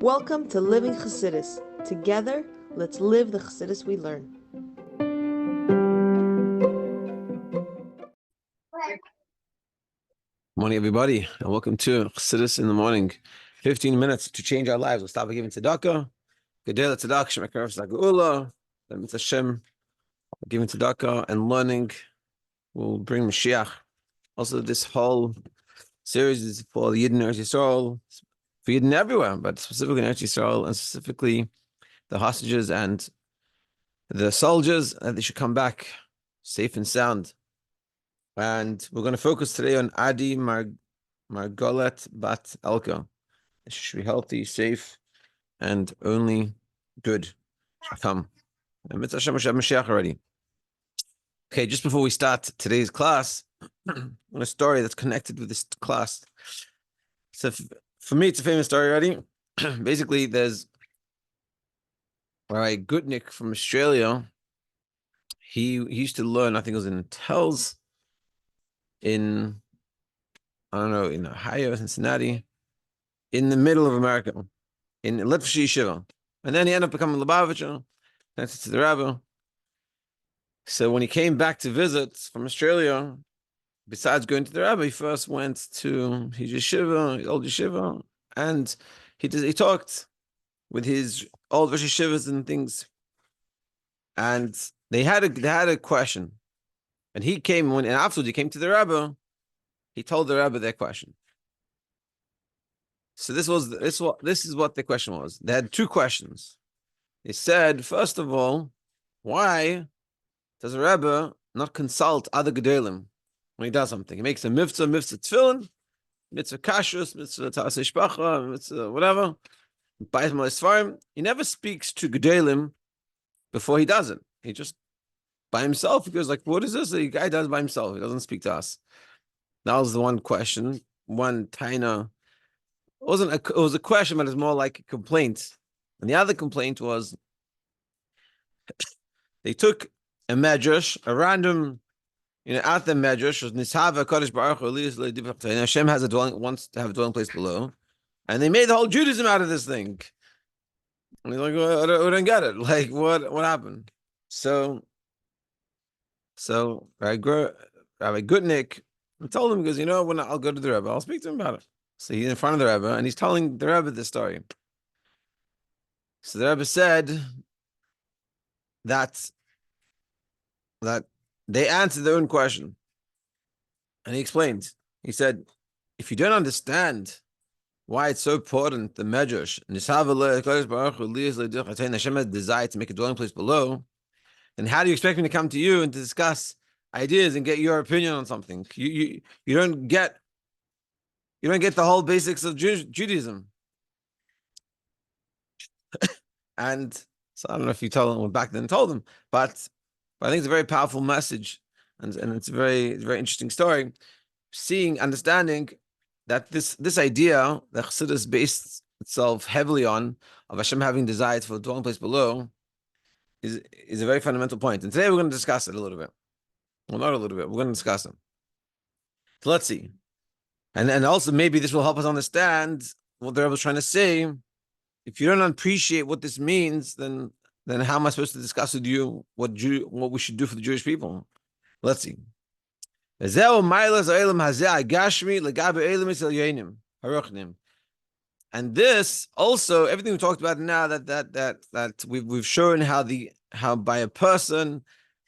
Welcome to Living Chassidus. Together, let's live the Chassidus we learn. Morning, everybody, and welcome to Chassidus in the morning. 15 minutes to change our lives. We'll start by giving tzedakah. Gedel tzedakah, Shem HaKaraf Zagula, the Mitzvah Shem, giving tzedakah and learning will bring Mashiach. Also, this whole series is for the Yidden in Eretz Yisroel, for Yidden everywhere, but specifically in Eretz Yisroel, and specifically the hostages and the soldiers, and they should come back safe and sound. And we're going to focus today on Adi Margolit Bat Elka. She should be healthy, safe, and only good should come. And Mitzvah Hashem Mashiach already. Okay, just before we start today's class, a story that's connected with this class. So for me, it's a famous story already. Basically, there's a Gutnik from Australia. He used to learn, I think it was in Tells, in Ohio, Cincinnati, in the middle of America, in Litvish Yeshiva. And then he ended up becoming Lubavitcher, connected to the Rabbi. So when he came back to visit from Australia, besides going to the Rabbi, he first went to his yeshiva, his old yeshiva, and he talked with his old Rosh Yeshivas and things. And they had a question. And he came and afterwards he came to the Rebbe. He told the Rebbe their question. So this is what the question was. They had two questions. They said, first of all, why does a Rebbe not consult other gedolim when he does something? He makes a mitzvah tefillin, mitzvah kashrus, mitzvah ta'aseh shpacha, mitzvah whatever. He never speaks to gedolim before he does it. He just by himself, he goes like, what is this? The guy does by himself. He doesn't speak to us. That was the one question. One taina. It was a question, but it's more like a complaint. And the other complaint was they took a medrash, a random, at the medrash, Hashem has wants to have a dwelling place below. And they made the whole Judaism out of this thing. And he's like, well, I don't get it. Like, what happened? So Rabbi Gutnik told him, because when I'll go to the Rebbe, I'll speak to him about it. So he's in front of the Rebbe, and he's telling the Rebbe this story. So the Rebbe said that they answered their own question. And he explained. He said, if you don't understand why it's so important, the Medrash, Hashem has desire to make a dwelling place below, then how do you expect me to come to you and to discuss ideas and get your opinion on something? You don't get the whole basics of Judaism. And so I don't know if you went back then and told them, but I think it's a very powerful message, and it's a very interesting story. Understanding that this idea that Chassidus based itself heavily on of Hashem having desires for the dwelling place below is a very fundamental point. And today we're going to discuss it a little bit. Well, not a little bit. We're going to discuss it. So let's see. And also maybe this will help us understand what the Rebbe was trying to say. If you don't appreciate what this means, then how am I supposed to discuss with you what we should do for the Jewish people? Let's see. And this also, everything we talked about now, that we've shown how by a person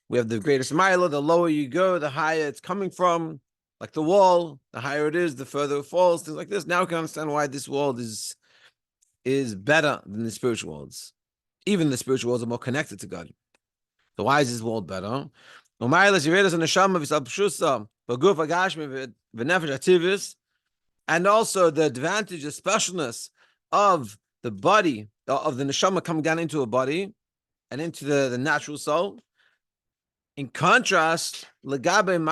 we have the greatest milah. The lower you go, the higher it's coming from. Like the wall, the higher it is, the further it falls. Things like this. Now we can understand why this world is better than the spiritual worlds. Even the spiritual worlds are more connected to God. So why is this world better? And also the advantage, the specialness of the body, of the neshama coming down into a body and into the natural soul. In contrast, in contrast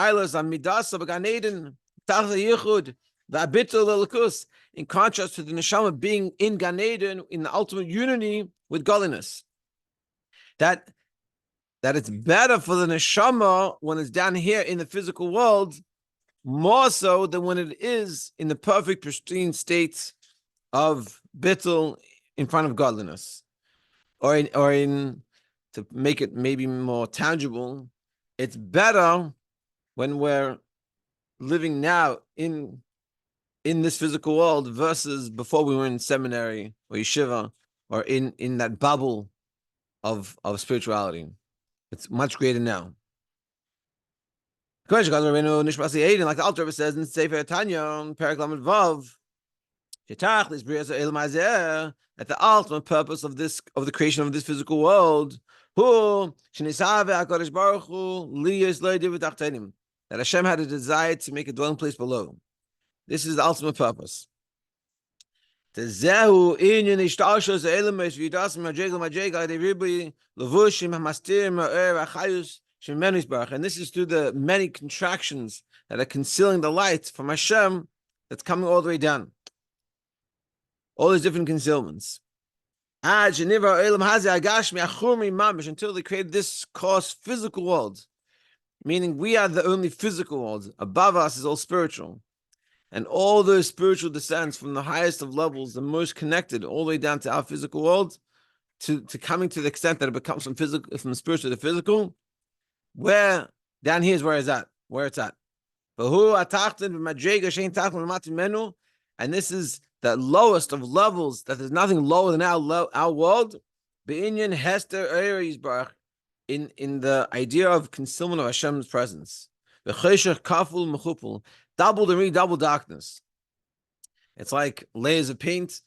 to the neshama being in Gan Eden, in the ultimate unity with godliness, that it's better for the neshama when it's down here in the physical world, more so than when it is in the perfect, pristine state of bittul in front of godliness, or in to make it maybe more tangible. It's better when we're living now in this physical world versus before we were in seminary or yeshiva or in that bubble of spirituality. It's much greater now. Like the Alter Rebbe says in Sefer Tanya, Perek Lamed Vav, that the ultimate purpose of the creation of this physical world, that Hashem had a desire to make a dwelling place below. This is the ultimate purpose. And this is through the many contractions that are concealing the light from Hashem that's coming all the way down. All these different concealments. Until they created this coarse physical world. Meaning we are the only physical world. Above us is all spiritual. And all those spiritual descents from the highest of levels, the most connected, all the way down to our physical world, to coming to the extent that it becomes from spiritual to physical, where down here is where it's at. And this is the lowest of levels, that there's nothing lower than our world. In the idea of concealment of Hashem's presence. Double and redouble darkness. It's like layers of paint.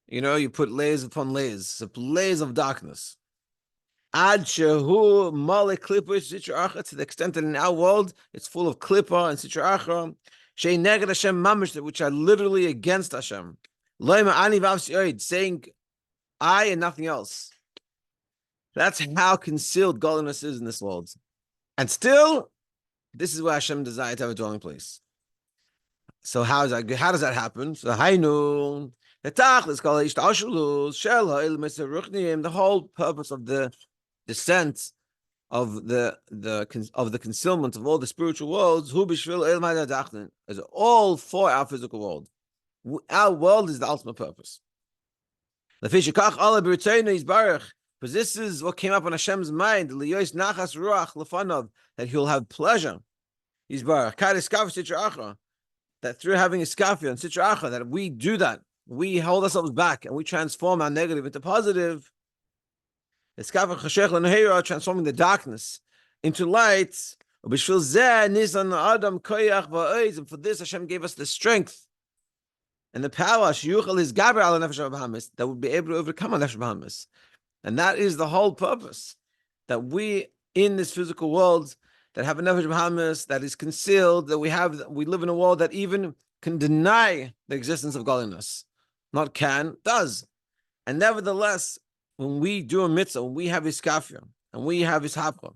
You put layers upon layers. So layers of darkness. To the extent that in our world it's full of klippa and sitra achra, which are literally against Hashem. Saying I and nothing else. That's how concealed godliness is in this world. And still, this is where Hashem desired to have a dwelling place. So how does that happen? So Hainu, the whole purpose of the descent of the concealment of all the spiritual worlds, is all for our physical world. Our world is the ultimate purpose. Because this is what came up on Hashem's mind, that He'll have pleasure. That through having a skafia and sitra achra, that we do that, we hold ourselves back and we transform our negative into positive. Transforming the darkness into light. And for this, Hashem gave us the strength and the power that would be able to overcome our nefesh bahamis. And that is the whole purpose, that we in this physical world that have a nefesh bahamis that is concealed, that we live in a world that even can deny the existence of godliness. Not can, does. And nevertheless, when we do a mitzvah, when we have iskafia, and we have ishapra,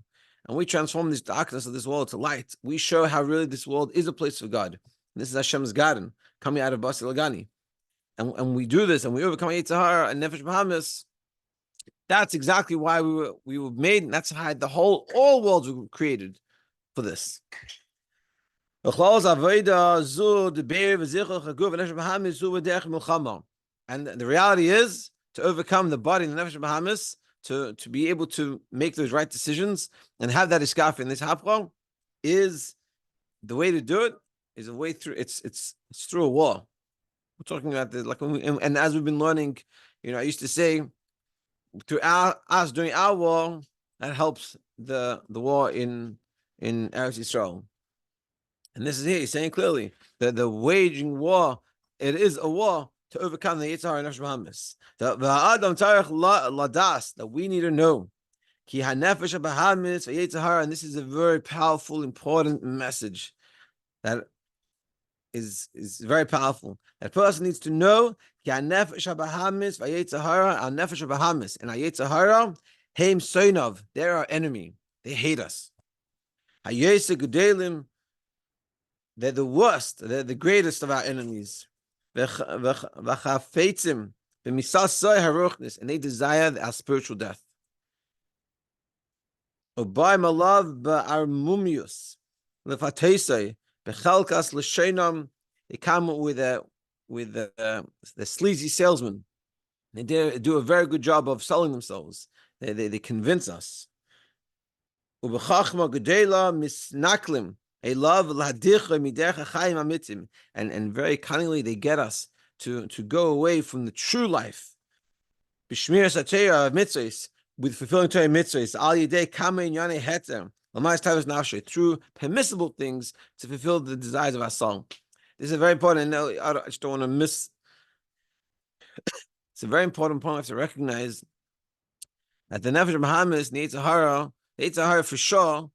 and we transform this darkness of this world to light, we show how really this world is a place for God. And this is Hashem's garden, coming out of Basi Lagani. And we do this, and we overcome Yetzer Hara and nefesh bahamis. That's exactly why we were made, and that's how all worlds were created for this. And the reality is, to overcome the body and the nefesh bahamis, to be able to make those right decisions and have that iskaf in this hapra, is the way to do it. Is a way through. It's through a war. We're talking about and as we've been learning, I used to say, through us doing our war, that helps the war in Eretz Yisroel. And this is here, he's saying clearly that the waging war, it is a war to overcome the Yetzer Hara and nefesh bahamis. That we need to know. Ki hanefesh bahamis v'Yetzer Hara, and this is a very powerful, important message that is very powerful. That person needs to know Ki hanefesh bahamis v'Yetzer Hara, our nefesh bahamis and our Yetzer Hara, heim soinov, they're our enemy. They hate us. Hayese gedelim, they're the worst, they're the greatest of our enemies. And they desire our spiritual death. They come with the sleazy salesman. They do a very good job of selling themselves. They convince us. And very cunningly they get us to go away from the true life. With fulfilling Torah mitzvahs, through permissible things to fulfill the desires of our soul. This is very important. I just don't want to miss. It's a very important point. I have to recognize that the nefesh Bahamas, the Yitzhahara for sure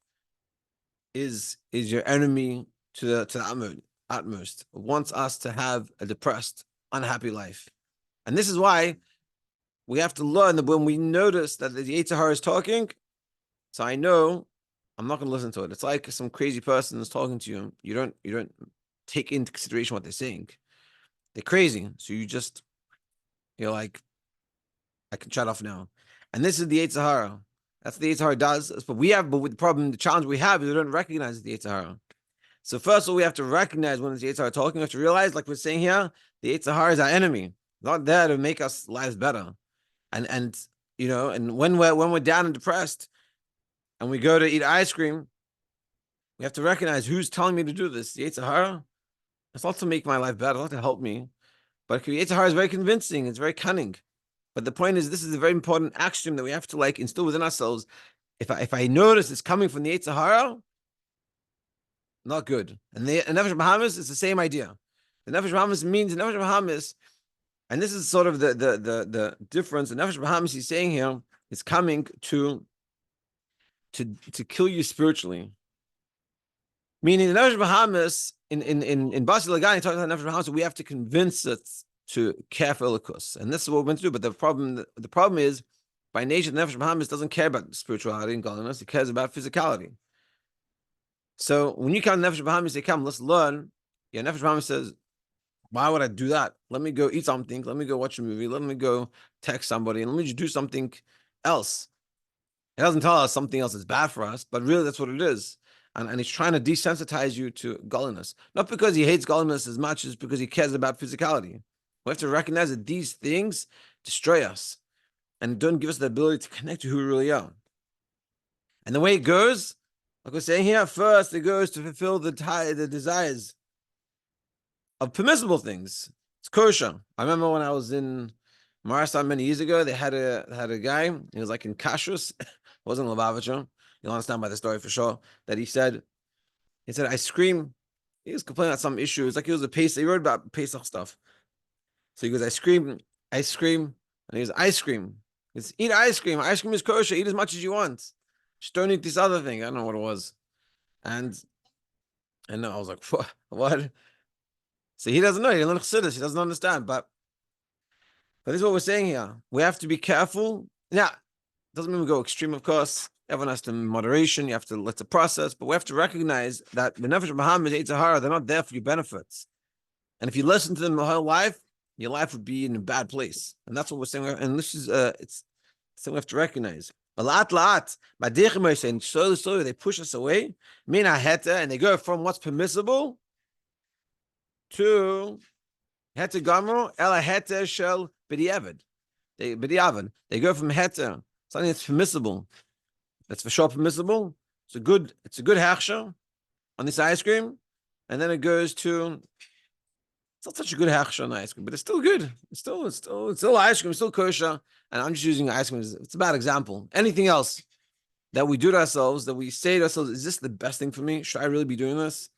is your enemy to the utmost. It wants us to have a depressed, unhappy life, and this is why we have to learn that when we notice that the Yitzhahara is talking, so I know I'm not going to listen to it. It's like some crazy person is talking to you. You don't take into consideration what they're saying. They're crazy, so you're like, I can shut off now. And this is the Yitzhahara. That's what the Yitzhahara does. But with the problem, the challenge we have is we don't recognize the Yitzhahara. So first of all, we have to recognize when it's the Yitzhahara talking. We have to realize, like we're saying here, the Yitzhahara is our enemy, not there to make us lives better. And when we're down and depressed, and we go to eat ice cream, we have to recognize who's telling me to do this. The Yitzhahara. It's not to make my life better, not to help me. But the Yitzhahara is very convincing. It's very cunning. But the point is, this is a very important axiom that we have to instill within ourselves. If I notice it's coming from the Yitzhahara, not good. And Nefesh Bahamas is the same idea. The Nefesh Bahamas means the Nefesh Bahamas, and this is sort of the difference. The Nefesh Bahamas he's saying here is coming to kill you spiritually. Meaning the Nefesh Bahamas in Basi Lagani talking about Nefesh Bahamas, we have to convince it to care for Elikus. And this is what we're going to do. But the problem is, by nature, the Nefesh Bahamas doesn't care about spirituality and godliness. It cares about physicality. So when you come to Nefesh Bahamas, they come, let's learn. Yeah, Nefesh Bahamas says, why would I do that? Let me go eat something. Let me go watch a movie. Let me go text somebody. And let me just do something else. It doesn't tell us something else is bad for us, but really that's what it is. And he's trying to desensitize you to godliness. Not because he hates godliness as much as because he cares about physicality. We have to recognize that these things destroy us and don't give us the ability to connect to who we really are. And the way it goes, like we're saying here, first it goes to fulfill the desires of permissible things. It's kosher. I remember when I was in Maristan many years ago, they had a guy, he was like in Kashrus, wasn't Lubavitcher. You'll understand by the story for sure, that he said, I scream. He was complaining about some issue. It's like he was a Pesach. He wrote about Pesach stuff. So he goes, I scream. And he goes, ice cream. He goes, eat ice cream. Ice cream is kosher. Eat as much as you want. Just don't eat this other thing. I don't know what it was. And I was like, what? So he doesn't know. He didn't learn Chassidus. He doesn't understand. But this is what we're saying here. We have to be careful. Yeah, doesn't mean we go extreme, of course. Everyone has to moderation. You have to let the process, but we have to recognize that the Nefesh Bahamas, Yitzhahara, they're not there for your benefits. And if you listen to them the whole life, your life would be in a bad place. And that's what we're saying. And this is it's something we have to recognize. And slowly they push us away. And they go from what's permissible to heta gamro ela heta shel b'diavad. They go from heta, something that's permissible. That's for sure permissible. It's a good hechsher on this ice cream, and then it goes to. It's not such a good hechsher on ice cream, but it's still good. It's still ice cream, it's still kosher. And I'm just using ice cream. It's a bad example. Anything else that we do to ourselves, that we say to ourselves, is this the best thing for me? Should I really be doing this?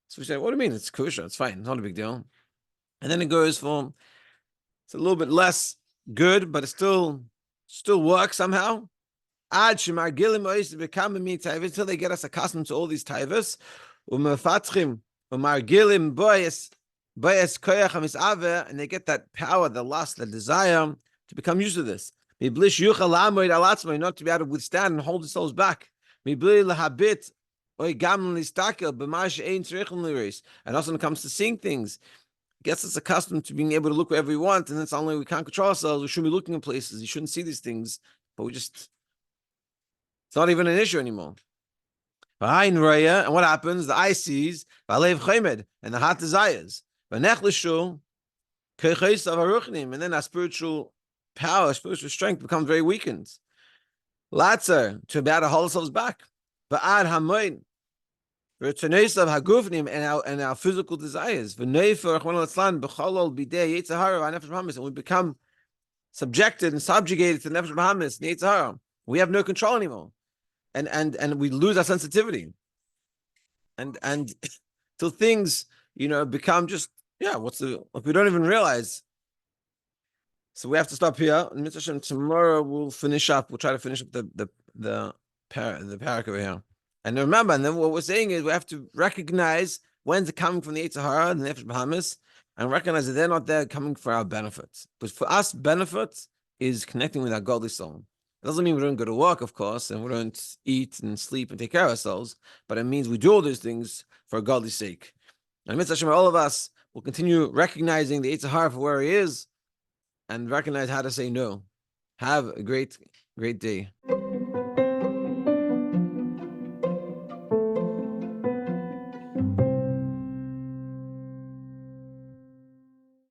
So we say, what do you mean? It's kosher. It's fine. It's not a big deal. And then it goes from it's a little bit less good, but it still works somehow. Until they get us accustomed to all these taivas, and they get that power, the lust, the desire to become used to this. Not to be able to withstand and hold themselves back. And also when it comes to seeing things, it gets us accustomed to being able to look wherever we want, and it's only we can't control ourselves. We shouldn't be looking in places. You shouldn't see these things, but it's not even an issue anymore. And what happens? The eye sees, and the heart desires. And then our spiritual power, spiritual strength becomes very weakened. Latzer, to be able to hold ourselves back. Ba'ad hamoin, returnasav hagufnim, and our physical desires. V'neifer achman l'tzlan b'cholol b'dei yitzhahara v'nefesh b'hamis, and we become subjected and subjugated to the nefesh b'hamis, yitzhahara. We have no control anymore, and we lose our sensitivity, and till things become just we don't even realize. So we have to stop here. And Mitzvah Hashem, tomorrow we'll finish up. We'll try to finish up the parak over here. And remember, and then what we're saying is we have to recognize when's it coming from the Yetzer Hara, the Nefesh Bahamis, and recognize that they're not there coming for our benefits. But for us, benefit is connecting with our godly soul. It doesn't mean we don't go to work, of course, and we don't eat and sleep and take care of ourselves, but it means we do all those things for a godly sake. And Mitzvah Hashem, all of us will continue recognizing the Yetzer Hara for where he is, and recognize how to say no. Have a great, great day.